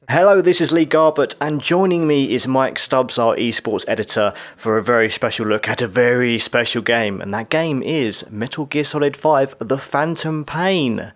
Hello, this is Lee Garbett, and joining me is Mike Stubbs, our esports editor, for a very special look at a very special game, and that game is Metal Gear Solid 5: The Phantom Pain.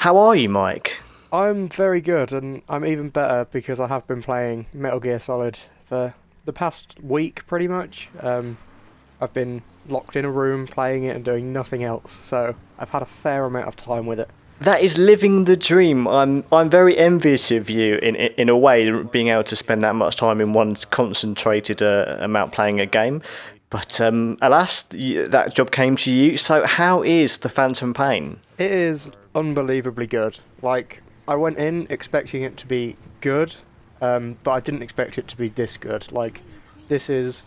How are you, Mike? I'm very good, and I'm even better because I have been playing Metal Gear Solid for the past week, pretty much. I've been locked in a room playing it and doing nothing else, so I've had a fair amount of time with it. That is living the dream. I'm very envious of you in a way, being able to spend that much time in one concentrated amount playing a game. But alas, that job came to you. So how is The Phantom Pain? It is unbelievably good. Like, I went in expecting it to be good, but I didn't expect it to be this good. Like, this is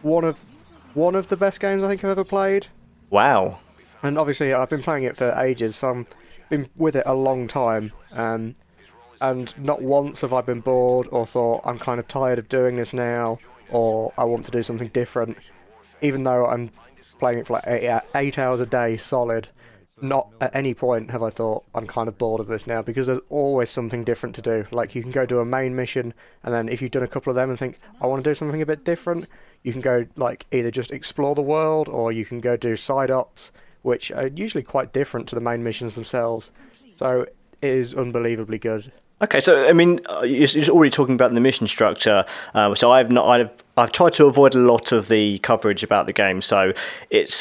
one of the best games I think I've ever played. Wow. And obviously, I've been playing it for ages, so I'm been with it a long time, and not once have I been bored or thought I'm kind of tired of doing this now, or I want to do something different. Even though I'm playing it for like 8 hours a day solid, not at any point have I thought I'm kind of bored of this now, because there's always something different to do. Like, you can go do a main mission, and then if you've done a couple of them and think, I want to do something a bit different, you can go, like, either just explore the world, or you can go do side ops, which are usually quite different to the main missions themselves. So it is unbelievably good. Okay, so I mean, you're already talking about the mission structure. So I've tried to avoid a lot of the coverage about the game. So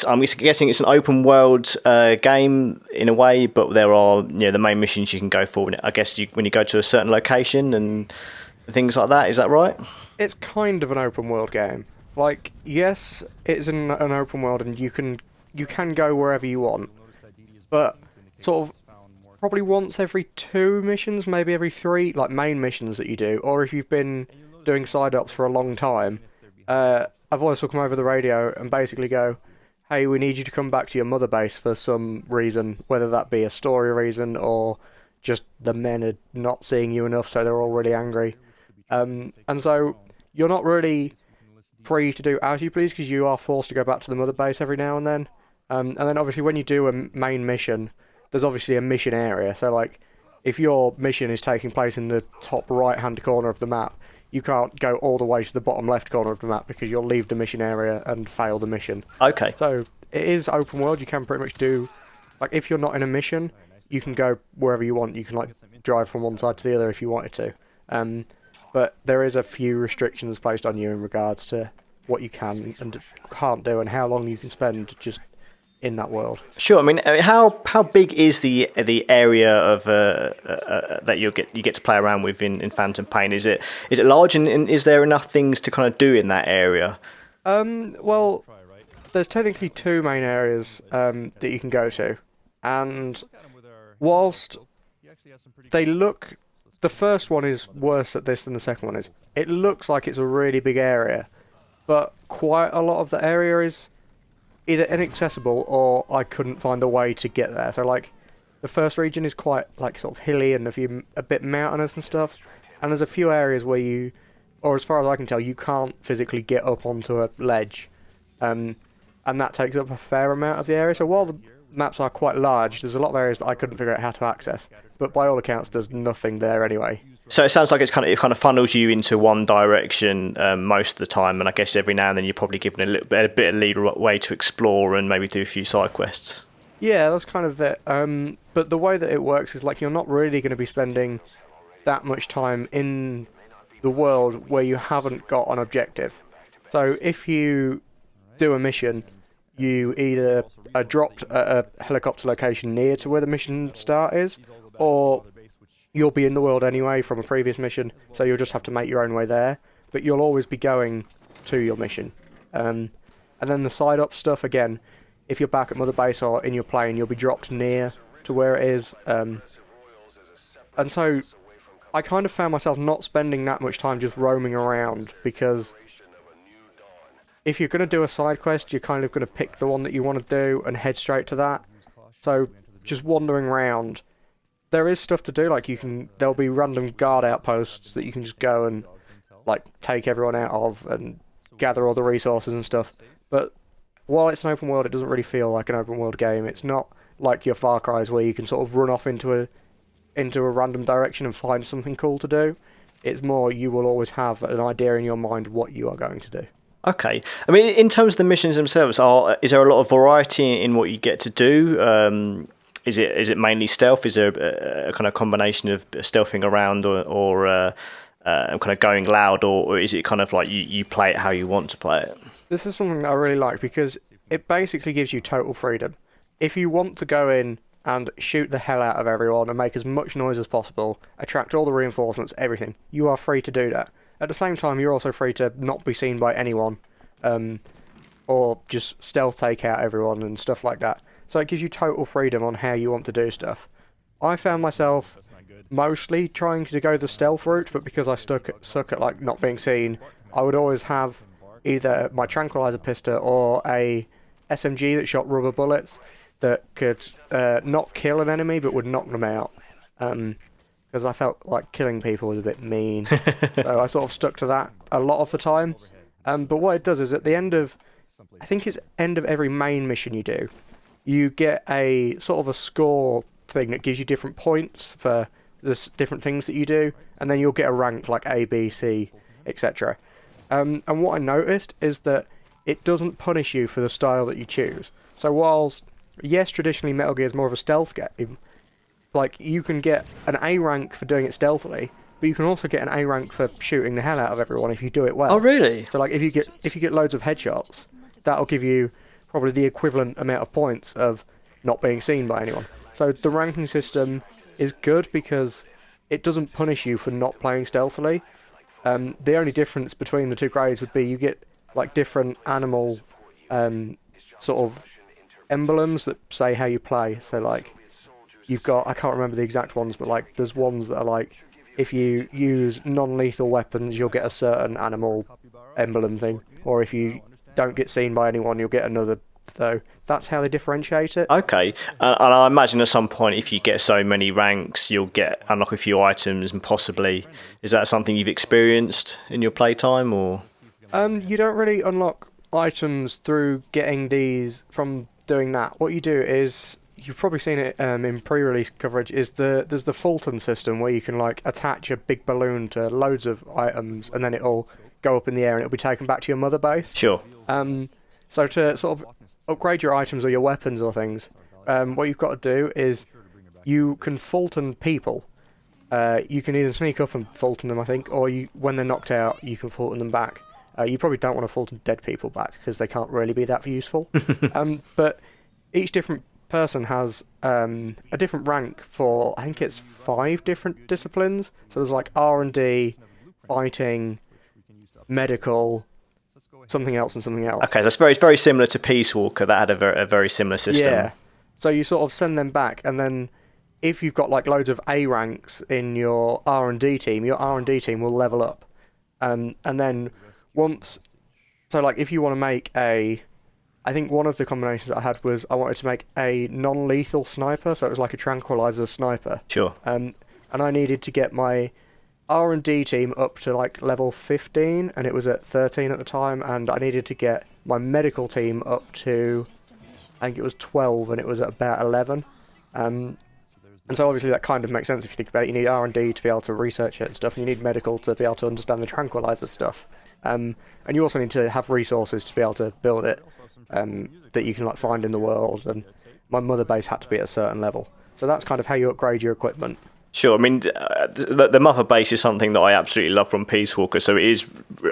I'm guessing it's an open world game in a way, but there are the main missions you can go for. I guess when you go to a certain location and things like that. Is that right? It's kind of an open world game. Like, yes, it's an open world, and you can go wherever you want, but sort of probably once every 2 missions, maybe every 3, like main missions that you do, or if you've been doing side ops for a long time, I've always will come over the radio and basically go, hey, we need you to come back to your mother base for some reason, whether that be a story reason or just the men are not seeing you enough, so they're all really angry. And so you're not really free to do as you please, because you are forced to go back to the mother base every now and then. And then obviously when you do a main mission, there's obviously a mission area. So like, if your mission is taking place in the top right-hand corner of the map, you can't go all the way to the bottom left corner of the map, because you'll leave the mission area and fail the mission. Okay. So it is open world. You can pretty much do, like, if you're not in a mission, you can go wherever you want. You can like drive from one side to the other if you wanted to. But there is a few restrictions placed on you in regards to what you can and can't do, and how long you can spend just in that world. Sure. I mean, how big is the area of that you get to play around with in Phantom Pain? Is it large, and is there enough things to kind of do in that area? Well, there's technically 2 main areas that you can go to, and whilst the first one is worse at this than the second one is. It looks like it's a really big area, but quite a lot of the area is either inaccessible or I couldn't find a way to get there. So like, the first region is quite like sort of hilly and a bit mountainous and stuff, and there's a few areas where or as far as I can tell, you can't physically get up onto a ledge, and that takes up a fair amount of the area. So while the maps are quite large, there's a lot of areas that I couldn't figure out how to access, but by all accounts there's nothing there anyway. So it sounds like it kind of funnels you into one direction most of the time, and I guess every now and then you're probably given a bit of leeway to explore and maybe do a few side quests. Yeah, that's kind of it. But the way that it works is like, you're not really going to be spending that much time in the world where you haven't got an objective. So if you do a mission, you either are dropped at a helicopter location near to where the mission start is, or you'll be in the world anyway from a previous mission, so you'll just have to make your own way there, but you'll always be going to your mission. And then the side up stuff, again, if you're back at Mother Base or in your plane, you'll be dropped near to where it is. And so I kind of found myself not spending that much time just roaming around, because if you're going to do a side quest, you're kind of going to pick the one that you want to do and head straight to that. So just wandering around, there is stuff to do. Like, there'll be random guard outposts that you can just go and like take everyone out of and gather all the resources and stuff. But while it's an open world, it doesn't really feel like an open world game. It's not like your Far Cry's where you can sort of run off into into a random direction and find something cool to do. It's more you will always have an idea in your mind what you are going to do. Okay. I mean, in terms of the missions themselves, is there a lot of variety in what you get to do? Is it mainly stealth? Is there a kind of combination of stealthing around or kind of going loud, or is it kind of like you play it how you want to play it? This is something that I really like because it basically gives you total freedom. If you want to go in and shoot the hell out of everyone and make as much noise as possible, attract all the reinforcements, everything, you are free to do that. At the same time, you're also free to not be seen by anyone, or just stealth take out everyone and stuff like that. So it gives you total freedom on how you want to do stuff. I found myself mostly trying to go the stealth route, but because I suck at like not being seen, I would always have either my tranquilizer pistol or a SMG that shot rubber bullets that could not kill an enemy but would knock them out. Because I felt like killing people was a bit mean. So I sort of stuck to that a lot of the time. But what it does is at the end of, I think it's end of every main mission you do, you get a sort of a score thing that gives you different points for the different things that you do, and then you'll get a rank like A, B, C, etc. And what I noticed is that it doesn't punish you for the style that you choose. So whilst, yes, traditionally Metal Gear is more of a stealth game, like, you can get an A rank for doing it stealthily, but you can also get an A rank for shooting the hell out of everyone if you do it well. Oh, really? So, like, if you get loads of headshots, that'll give you probably the equivalent amount of points of not being seen by anyone. So the ranking system is good because it doesn't punish you for not playing stealthily. The only difference between the two grades would be you get, like, different animal sort of emblems that say how you play. So, like, you've got, I can't remember the exact ones, but, like, there's ones that are like, if you use non-lethal weapons, you'll get a certain animal emblem thing, or if you don't get seen by anyone, you'll get another. So that's how they differentiate it. Okay, and I imagine at some point, if you get so many ranks, you'll unlock a few items, and possibly, is that something you've experienced in your playtime, or? You don't really unlock items through getting these from doing that. What you do is, you've probably seen it in pre-release coverage, is there's the Fulton System where you can, like, attach a big balloon to loads of items and then it'll go up in the air and it'll be taken back to your mother base. Sure. So to sort of upgrade your items or your weapons or things, what you've got to do is you can Fulton people. You can either sneak up and Fulton them, I think, or when they're knocked out, you can Fulton them back. You probably don't want to Fulton dead people back because they can't really be that useful. But each different person has a different rank for, I think it's 5 different disciplines. So there's like R&D, fighting, medical, something else and something else. Okay, that's very, very similar to Peace Walker. That had a very similar system. Yeah. So you sort of send them back, and then if you've got, like, loads of A ranks in your R&D team, your R&D team will level up. And then once, so, like, if you want to make I think one of the combinations I had was I wanted to make a non-lethal sniper, so it was like a tranquilizer sniper. Sure. And I needed to get my R&D team up to, like, level 15, and it was at 13 at the time, and I needed to get my medical team up to, I think it was 12, and it was at about 11. And so obviously that kind of makes sense if you think about it. You need R&D to be able to research it and stuff, and you need medical to be able to understand the tranquilizer stuff. And you also need to have resources to be able to build it, that you can, like, find in the world, and my mother base had to be at a certain level. So that's kind of how you upgrade your equipment. Sure. I mean, the mother base is something that I absolutely love from Peace Walker, so it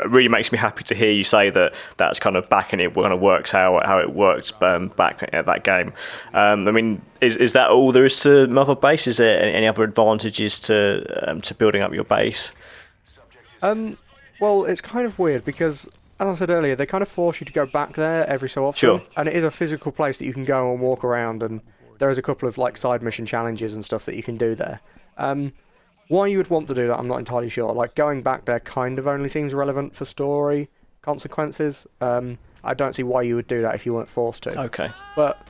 really makes me happy to hear you say that that's kind of back, and it kind of works how it worked back at that game. I mean, is that all there is to mother base? Is there any other advantages to building up your base? Well, it's kind of weird because, as I said earlier, they kind of force you to go back there every so often. Sure. And it is a physical place that you can go and walk around, and there is a couple of, like, side mission challenges and stuff that you can do there. Why you would want to do that, I'm not entirely sure. Like, going back there kind of only seems relevant for story consequences. I don't see why you would do that if you weren't forced to. Okay. But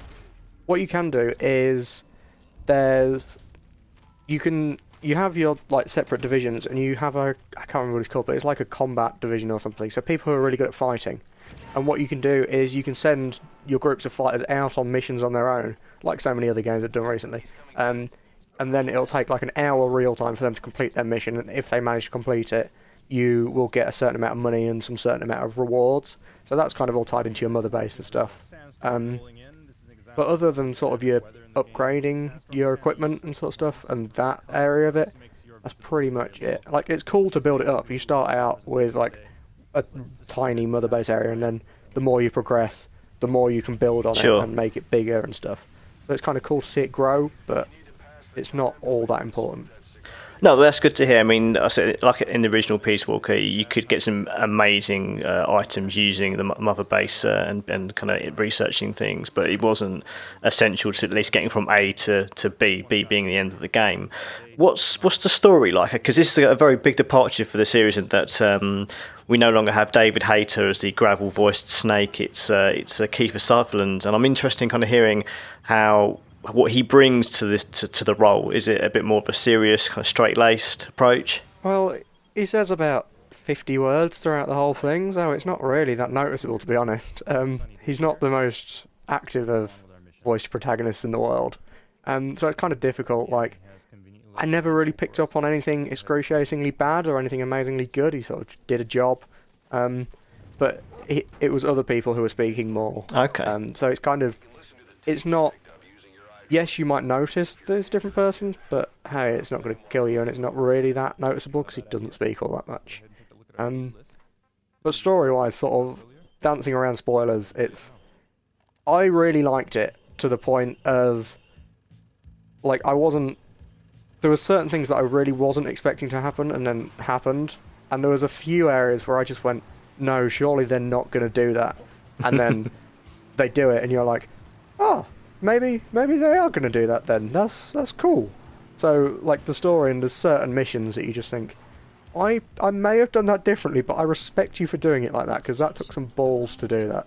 what you can do is you have your, like, separate divisions, and you have I can't remember what it's called, but it's like a combat division or something. So people who are really good at fighting. And what you can do is you can send your groups of fighters out on missions on their own, like so many other games have done recently. and then it'll take like an hour real time for them to complete their mission, and if they manage to complete it, you will get a certain amount of money and some certain amount of rewards. So that's kind of all tied into your mother base and stuff. But other than sort of your upgrading your equipment and sort of stuff, and that area of it, that's pretty much it. Like, it's cool to build it up. You start out with like a tiny mother base area, and then the more you progress, the more you can build on it and make it bigger and stuff. So it's kind of cool to see it grow, but it's not all that important. No, that's good to hear. I mean, I said, like in the original Peace Walker, you could get some amazing items using the mother base and kind of researching things, but it wasn't essential to at least getting from A to B, B being the end of the game. What's the story like? Because this is a very big departure for the series in that we no longer have David Hayter as the gravel-voiced Snake. It's Kiefer Sutherland, and I'm interested in kind of hearing what he brings to this to the role. Is it a bit more of a serious, kind of straight-laced approach? Well, he says about 50 words throughout the whole thing, so it's not really that noticeable, to be honest. He's not the most active of voiced protagonists in the world, so it's kind of difficult. Like, I never really picked up on anything excruciatingly bad or anything amazingly good. He sort of did a job, but it was other people who were speaking more. Okay. So it's kind of, it's not. Yes, you might notice there's a different person, but hey, it's not going to kill you, and it's not really that noticeable because he doesn't speak all that much. But story-wise, sort of dancing around spoilers, I really liked it to the point of, like, there were certain things that I really wasn't expecting to happen, and then happened, and there was a few areas where I just went, no, surely they're not going to do that, and then they do it, and you're like, oh, maybe they are going to do that then. That's cool. So, like, the story, and there's certain missions that you just think, I may have done that differently, but I respect you for doing it like that, because that took some balls to do that.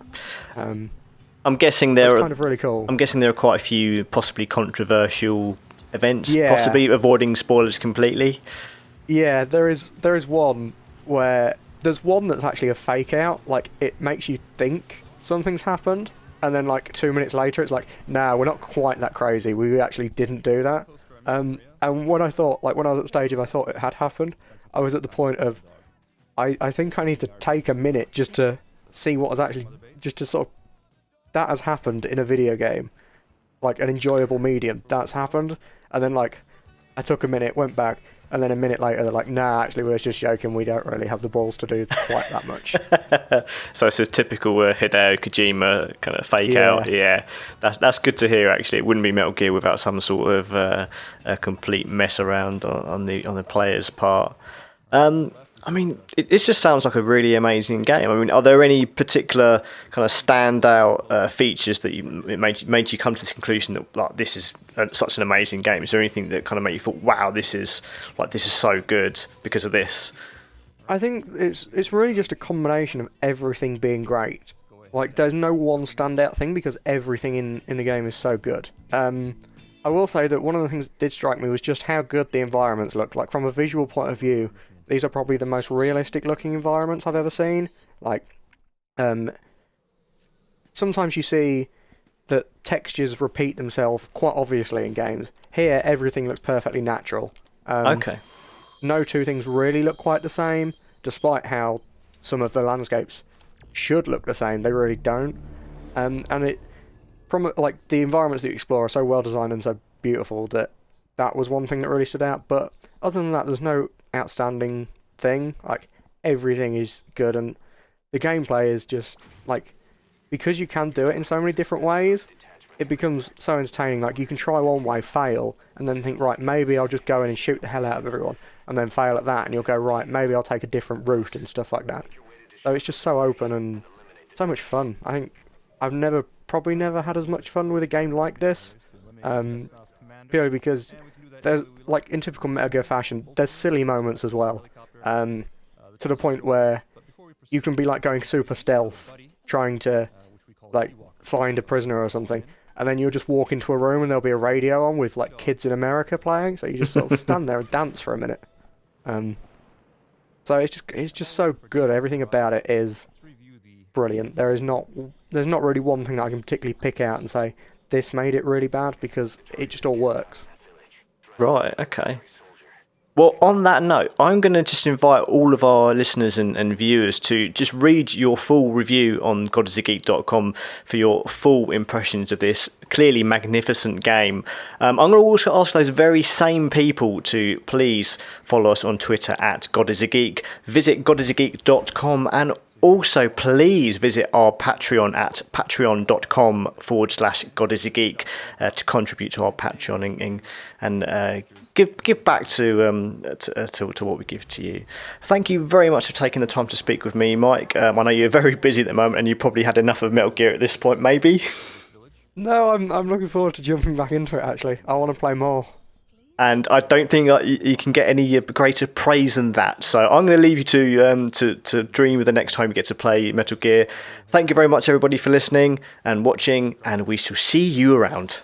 I'm guessing it's kind of really cool. I'm guessing there are quite a few possibly controversial events, possibly avoiding spoilers completely. Yeah, there is one where there's one that's actually a fake out. Like, it makes you think something's happened, and then like 2 minutes later it's like, nah, we're not quite that crazy, we actually didn't do that. And when I thought, like, when I was at the stage of I thought it had happened, I was at the point of I think I need to take a minute just to see what has actually, just to sort of, that has happened in a video game, like an enjoyable medium, that's happened. And then, like, I took a minute, went back, and then a minute later they're like, nah, actually we're just joking, we don't really have the balls to do quite that much. So it's a typical Hideo Kojima kind of fake out. Yeah, that's good to hear. Actually, it wouldn't be Metal Gear without some sort of a complete mess around on the player's part. I mean, this just sounds like a really amazing game. I mean, are there any particular kind of standout features that made you come to the conclusion that, like, this is such an amazing game? Is there anything that kind of made you thought, wow, this is so good because of this? I think it's really just a combination of everything being great. Like, there's no one standout thing because everything in the game is so good. I will say that one of the things that did strike me was just how good the environments look. Like, from a visual point of view, these are probably the most realistic looking environments I've ever seen. Like, sometimes you see that textures repeat themselves quite obviously in games. Here, everything looks perfectly natural. Okay. No two things really look quite the same, despite how some of the landscapes should look the same. They really don't. And like, the environments that you explore are so well designed and so beautiful that was one thing that really stood out. But other than that, there's no outstanding thing. Like, everything is good, and the gameplay is just, like, because you can do it in so many different ways, it becomes so entertaining. Like, you can try one way, fail, and then think, right, maybe I'll just go in and shoot the hell out of everyone, and then fail at that, and you'll go, right, maybe I'll take a different route and stuff like that. So it's just so open and so much fun. I think I've probably never had as much fun with a game like this, purely because there's, like, in typical Metal Gear fashion, there's silly moments as well, to the point where you can be, like, going super stealth, trying to, like, find a prisoner or something, and then you'll just walk into a room and there'll be a radio on with, like, Kids in America playing, so you just sort of stand there and dance for a minute. So it's just so good. Everything about it is brilliant. There's not really one thing that I can particularly pick out and say this made it really bad, because it just all works. Right, okay. Well, on that note, I'm going to just invite all of our listeners and viewers to just read your full review on godisthegeek.com for your full impressions of this clearly magnificent game. I'm going to also ask those very same people to please follow us on Twitter at godisthegeek, visit godisthegeek.com, and also, please visit our Patreon at patreon.com/godisthegeek to contribute to our Patreon and give back to what we give to you. Thank you very much for taking the time to speak with me, Mike. I know you're very busy at the moment and you probably had enough of Metal Gear at this point, maybe. No, I'm looking forward to jumping back into it, actually. I want to play more. And I don't think you can get any greater praise than that. So I'm going to leave you to dream of the next time you get to play Metal Gear. Thank you very much, everybody, for listening and watching, and we shall see you around.